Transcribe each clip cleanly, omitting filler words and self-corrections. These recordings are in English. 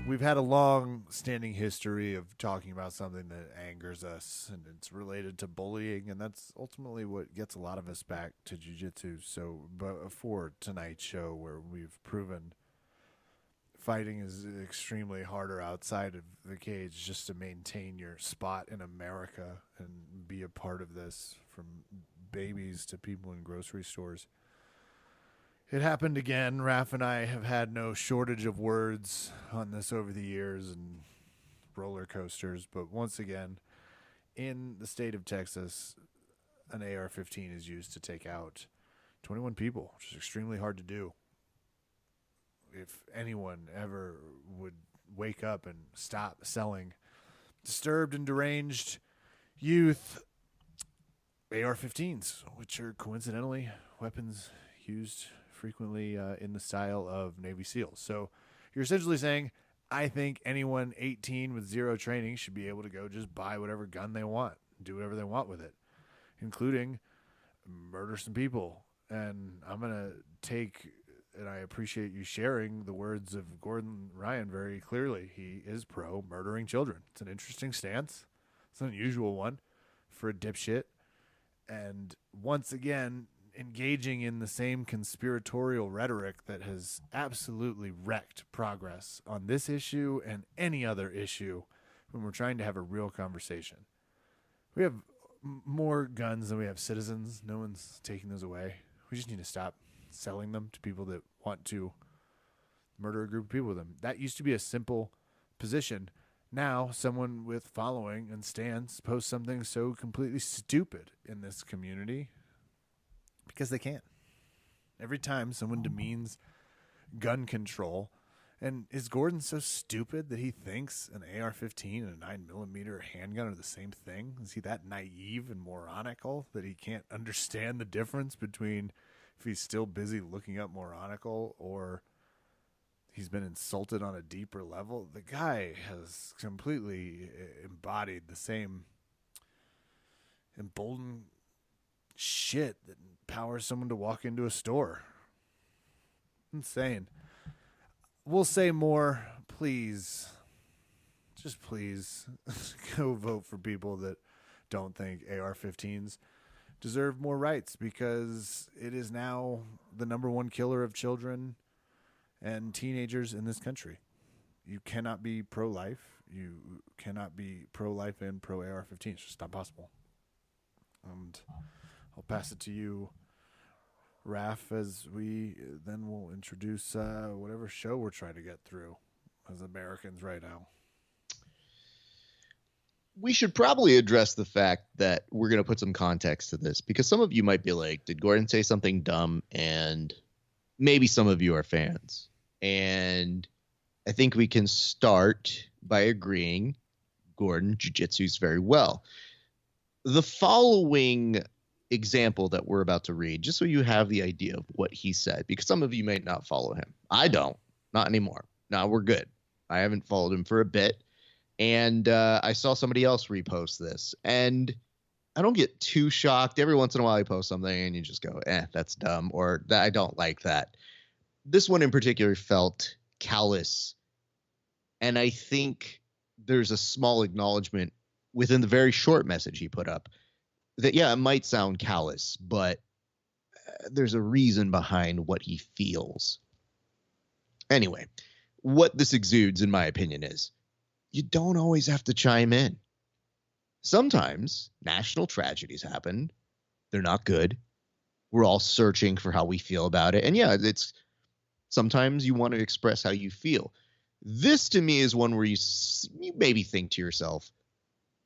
we've had a long-standing history of talking about something that angers us, and it's related to bullying, and that's ultimately what gets a lot of us back to jiu-jitsu. So, before tonight's show, where we've proven fighting is extremely harder outside of the cage just to maintain your spot in America and be a part of this, from babies to people in grocery stores. It happened again. Raph and I have had no shortage of words on this over the years and roller coasters, but once again, in the state of Texas, an AR-15 is used to take out 21 people, which is extremely hard to do. If anyone ever would wake up and stop selling disturbed and deranged youth AR-15s, which are coincidentally weapons used frequently in the style of Navy SEALs. So you're essentially saying, I think anyone 18 with zero training should be able to go just buy whatever gun they want, do whatever they want with it, including murder some people. And I'm going to take, and I appreciate you sharing the words of Gordon Ryan very clearly. He is pro murdering children. It's an interesting stance. It's an unusual one for a dipshit. And once again, engaging in the same conspiratorial rhetoric that has absolutely wrecked progress on this issue and any other issue when we're trying to have a real conversation. We have more guns than we have citizens. No one's taking those away. We just need to stop selling them to people that want to murder a group of people with them. That used to be a simple position. Now, someone with following and stance posts something so completely stupid in this community because they can. Every time someone demeans gun control, and is Gordon so stupid that he thinks an AR-15 and a 9mm handgun are the same thing? Is he that naive and moronical that he can't understand the difference between, if he's still busy looking up moronical, or he's been insulted on a deeper level? The guy has completely embodied the same emboldened shit that empowers someone to walk into a store. Insane. We'll say more. Please, just please go vote for people that don't think AR-15s deserve more rights, because it is now the number one killer of children and teenagers in this country. You cannot be pro-life. You cannot be pro-life and pro-AR-15. It's just not possible. And I'll pass it to you, Raph, as we then will introduce whatever show we're trying to get through as Americans right now. We should probably address the fact that we're going to put some context to this, because some of you might be like, did Gordon say something dumb? And maybe some of you are fans. And I think we can start by agreeing Gordon jiu-jitsus very well. The following example that we're about to read, just so you have the idea of what he said, because some of you might not follow him. I don't. Not anymore. No, we're good. I haven't followed him for a bit. And I saw somebody else repost this. And I don't get too shocked. Every once in a while you post something and you just go, that's dumb, or I don't like that. This one in particular felt callous. And I think there's a small acknowledgement within the very short message he put up that, yeah, it might sound callous, but there's a reason behind what he feels. Anyway, what this exudes, in my opinion, is you don't always have to chime in. Sometimes national tragedies happen. They're not good. We're all searching for how we feel about it. And yeah, it's sometimes you want to express how you feel. This to me is one where you maybe think to yourself,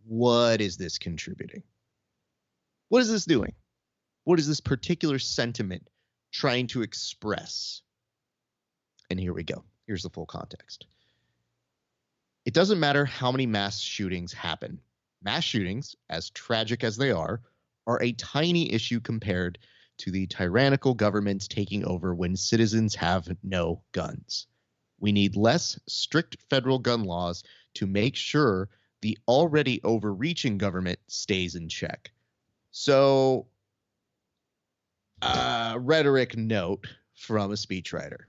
what is this contributing? What is this doing? What is this particular sentiment trying to express? And here we go. Here's the full context. It doesn't matter how many mass shootings happen. Mass shootings, as tragic as they are a tiny issue compared to the tyrannical governments taking over when citizens have no guns. We need less strict federal gun laws to make sure the already overreaching government stays in check. So, rhetoric note from a speechwriter.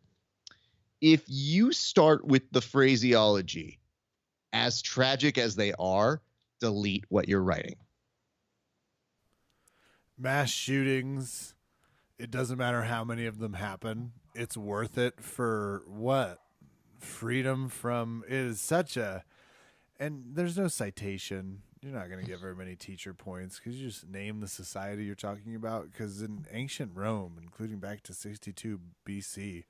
if you start with the phraseology, as tragic as they are, delete what you're writing. Mass shootings, it doesn't matter how many of them happen. It's worth it for what? Freedom from it is such a, and there's no citation. You're not going to get very many teacher points because you just name the society you're talking about. Because in ancient Rome, including back to 62 BC,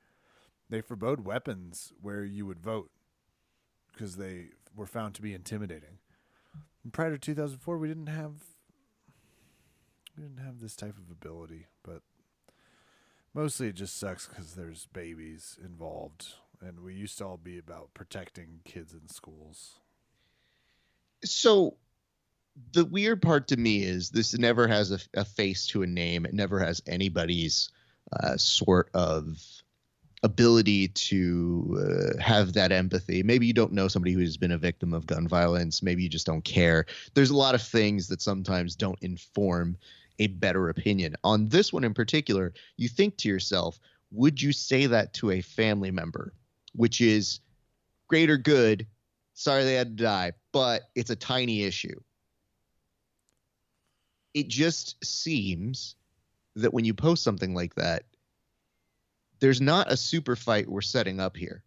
they forbade weapons where you would vote because they were found to be intimidating. And prior to 2004, we didn't have this type of ability, but mostly it just sucks because there's babies involved, and we used to all be about protecting kids in schools. So the weird part to me is this never has a face to a name. It never has anybody's sort of ability to have that empathy. Maybe you don't know somebody who has been a victim of gun violence. Maybe you just don't care. There's a lot of things that sometimes don't inform a better opinion. On this one in particular, you think to yourself, would you say that to a family member, which is greater good? Sorry they had to die, but it's a tiny issue. It just seems that when you post something like that, there's not a super fight we're setting up here.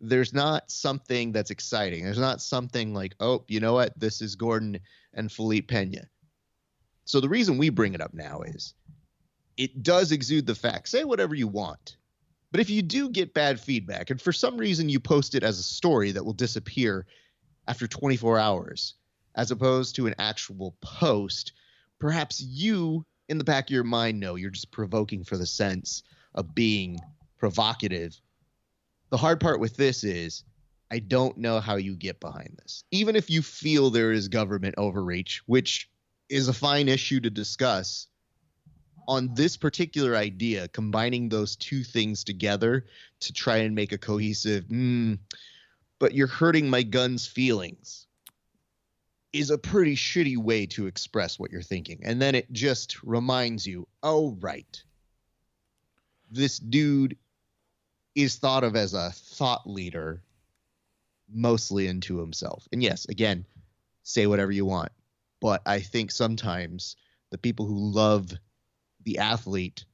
There's not something that's exciting. There's not something like, oh, you know what? This is Gordon and Felipe Pena. So the reason we bring it up now is it does exude the fact. Say whatever you want. But if you do get bad feedback, and for some reason you post it as a story that will disappear after 24 hours, as opposed to an actual post, perhaps you, in the back of your mind, know you're just provoking for the sense of being provocative. The hard part with this is I don't know how you get behind this. Even if you feel there is government overreach, which is a fine issue to discuss, on this particular idea, combining those two things together to try and make a cohesive, but you're hurting my gun's feelings, is a pretty shitty way to express what you're thinking. And then it just reminds you, oh, right. This dude is thought of as a thought leader, mostly into himself. And yes, again, say whatever you want. But I think sometimes the people who love the athlete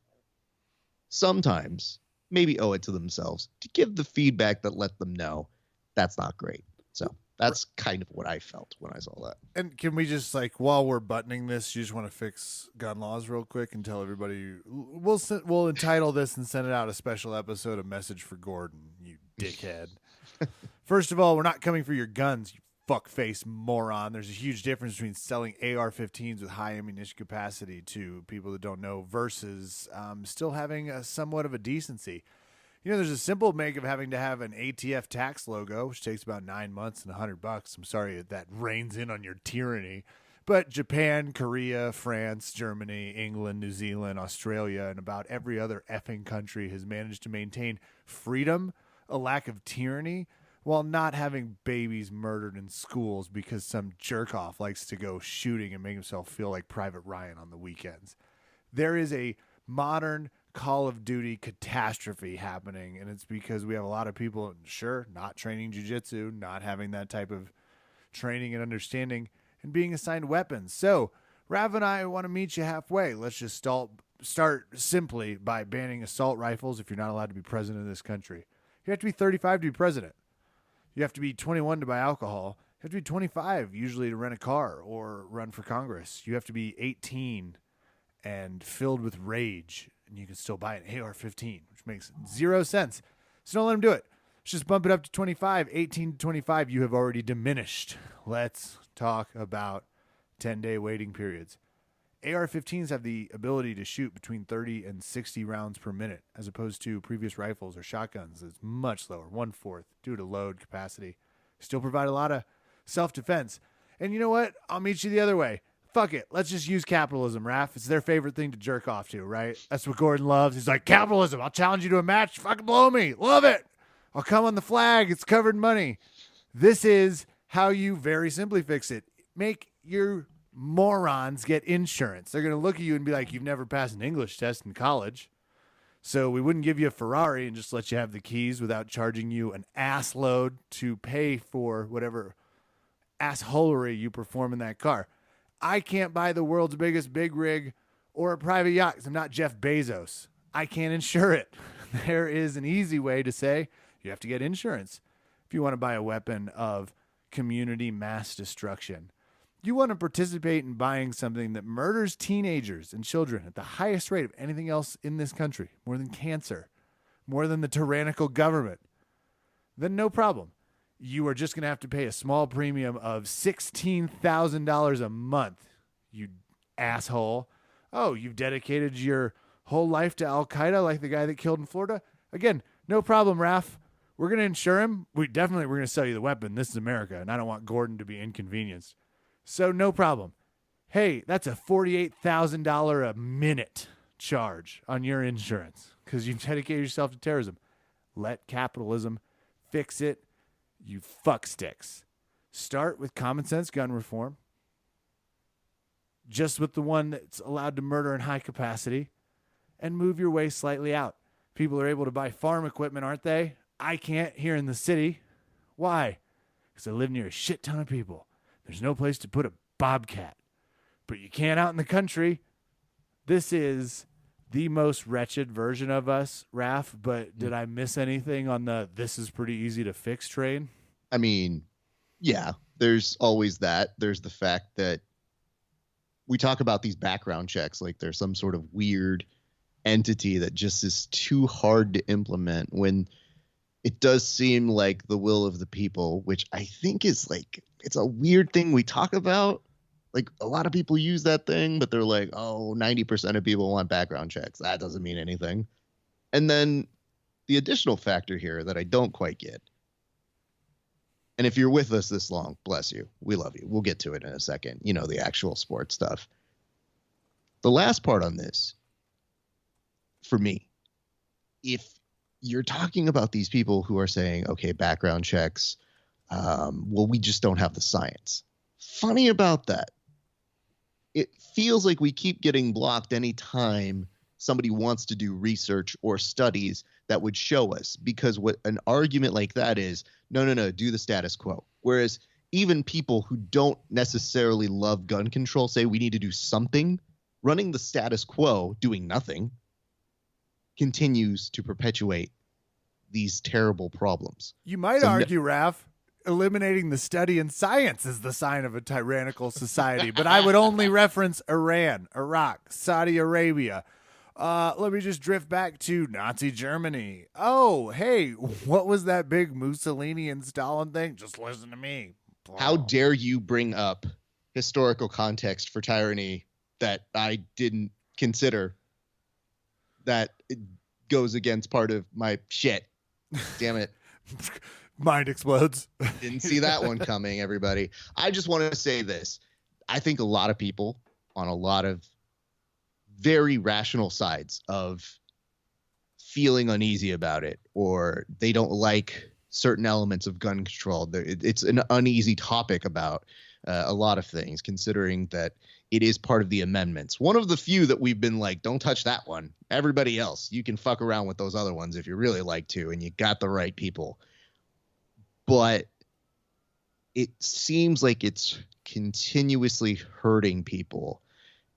sometimes maybe owe it to themselves to give the feedback that let them know that's not great. So that's kind of what I felt when I saw that. And can we just, like, while we're buttoning this, you just want to fix gun laws real quick and tell everybody we'll entitle this and send it out a special episode, A Message for Gordon, you dickhead. First of all, we're not coming for your guns, you fuckface moron. There's a huge difference between selling AR-15s with high ammunition capacity to people that don't know versus still having a somewhat of a decency. You know, there's a simple make of having to have an ATF tax logo, which takes about 9 months and $100. I'm sorry that reins in on your tyranny. But Japan, Korea, France, Germany, England, New Zealand, Australia, and about every other effing country has managed to maintain freedom, a lack of tyranny, while not having babies murdered in schools because some jerk-off likes to go shooting and make himself feel like Private Ryan on the weekends. There is a modern Call of Duty catastrophe happening, and it's because we have a lot of people, sure, not training jiu-jitsu, not having that type of training and understanding, and being assigned weapons. So Rav and I want to meet you halfway. Let's just start simply by banning assault rifles if you're not allowed to be president of this country. You have to be 35 to be president. You have to be 21 to buy alcohol. You have to be 25 usually to rent a car or run for Congress. You have to be 18 and filled with rage, and you can still buy an AR-15, which makes zero sense. So don't let them do it. Let's just bump it up to 25. 18 to 25, you have already diminished. Let's talk about 10-day waiting periods. AR-15s have the ability to shoot between 30 and 60 rounds per minute, as opposed to previous rifles or shotguns that's much lower, 1/4, due to load capacity. Still provide a lot of self-defense. And you know what? I'll meet you the other way. Fuck it. Let's just use capitalism, Raph. It's their favorite thing to jerk off to, right? That's what Gordon loves. He's like, capitalism. I'll challenge you to a match. Fucking blow me. Love it. I'll come on the flag. It's covered in money. This is how you very simply fix it. Make your morons get insurance. They're going to look at you and be like, you've never passed an English test in college. So we wouldn't give you a Ferrari and just let you have the keys without charging you an ass load to pay for whatever assholery you perform in that car. I can't buy the world's biggest big rig or a private yacht because I'm not Jeff Bezos. I can't insure it. There is an easy way to say you have to get insurance if you want to buy a weapon of community mass destruction. You want to participate in buying something that murders teenagers and children at the highest rate of anything else in this country, more than cancer, more than the tyrannical government, then no problem. You are just going to have to pay a small premium of $16,000 a month, you asshole. Oh, you've dedicated your whole life to Al-Qaeda like the guy that killed in Florida? Again, no problem, Raf. We're going to insure him. We're going to sell you the weapon. This is America, and I don't want Gordon to be inconvenienced. So no problem. Hey, that's a $48,000 a minute charge on your insurance because you've dedicated yourself to terrorism. Let capitalism fix it, you fucksticks. Start with common sense gun reform. Just with the one that's allowed to murder in high capacity, and move your way slightly out. People are able to buy farm equipment, aren't they? I can't here in the city. Why? Because I live near a shit ton of people. There's no place to put a bobcat. But you can out in the country. This is the most wretched version of us, Raf, but did I miss anything on the this is pretty easy to fix train? I mean, yeah, there's always that. There's the fact that we talk about these background checks like there's some sort of weird entity that just is too hard to implement when it does seem like the will of the people, which I think is like, it's a weird thing we talk about. Like a lot of people use that thing, but they're like, oh, 90% of people want background checks. That doesn't mean anything. And then the additional factor here that I don't quite get. And if you're with us this long, bless you. We love you. We'll get to it in a second. You know, the actual sports stuff. The last part on this, for me, if you're talking about these people who are saying, okay, background checks, well, we just don't have the science. Funny about that. It feels like we keep getting blocked anytime somebody wants to do research or studies that would show us, because what an argument like that is, no, do the status quo. Whereas even people who don't necessarily love gun control say we need to do something. Running the status quo, doing nothing, continues to perpetuate these terrible problems. You might argue, Raf, eliminating the study in science is the sign of a tyrannical society, but I would only reference Iran, Iraq, Saudi Arabia. Let me just drift back to Nazi Germany. Oh, hey, what was that big Mussolini and Stalin thing? Just listen to me. How dare you bring up historical context for tyranny that I didn't consider? That it goes against part of my shit. Damn it. Mind explodes. Didn't see that one coming, everybody. I just want to say this. I think a lot of people on a lot of very rational sides of feeling uneasy about it, or they don't like certain elements of gun control. It's an uneasy topic about a lot of things, considering that it is part of the amendments. One of the few that we've been like, don't touch that one. Everybody else, you can fuck around with those other ones if you really like to, and you got the right people. But it seems like it's continuously hurting people,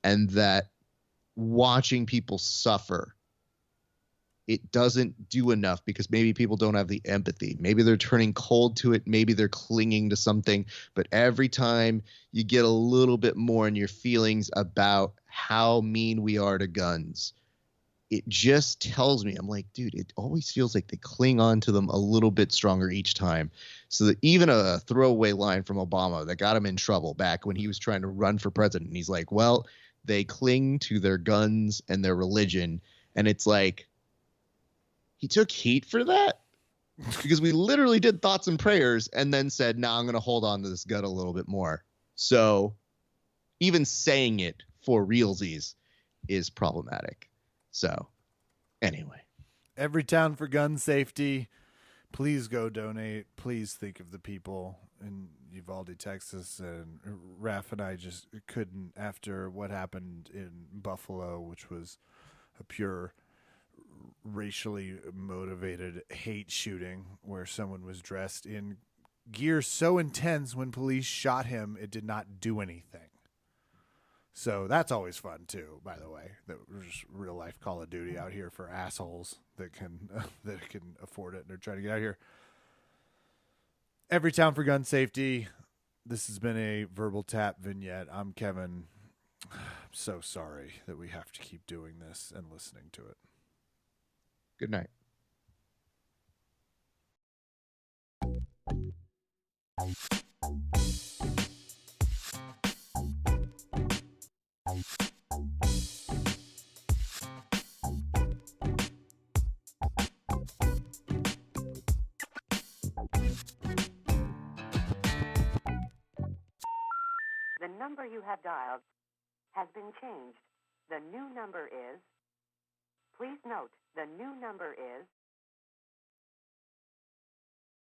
and that watching people suffer, it doesn't do enough, because maybe people don't have the empathy. Maybe they're turning cold to it. Maybe they're clinging to something. But every time you get a little bit more in your feelings about how mean we are to guns, it just tells me, I'm like, dude, it always feels like they cling on to them a little bit stronger each time. So that even a throwaway line from Obama that got him in trouble back when he was trying to run for president, he's like, well, they cling to their guns and their religion. And it's like, he took heat for that, because we literally did thoughts and prayers and then said, nah, I'm going to hold on to this gun a little bit more. So even saying it for realsies is problematic. So anyway. Every town for gun safety. Please go donate. Please think of the people in Uvalde, Texas. And Raf and I just couldn't, after what happened in Buffalo, which was a pure racially motivated hate shooting where someone was dressed in gear so intense when police shot him, it did not do anything. So that's always fun too, by the way. That was just real life Call of Duty out here for assholes that can afford it and they're trying to get out here. Every town for gun safety. This has been a Verbal Tap vignette. I'm Kevin. I'm so sorry that we have to keep doing this and listening to it. Good night. The number you have dialed has been changed. The new number is, please note, the new number is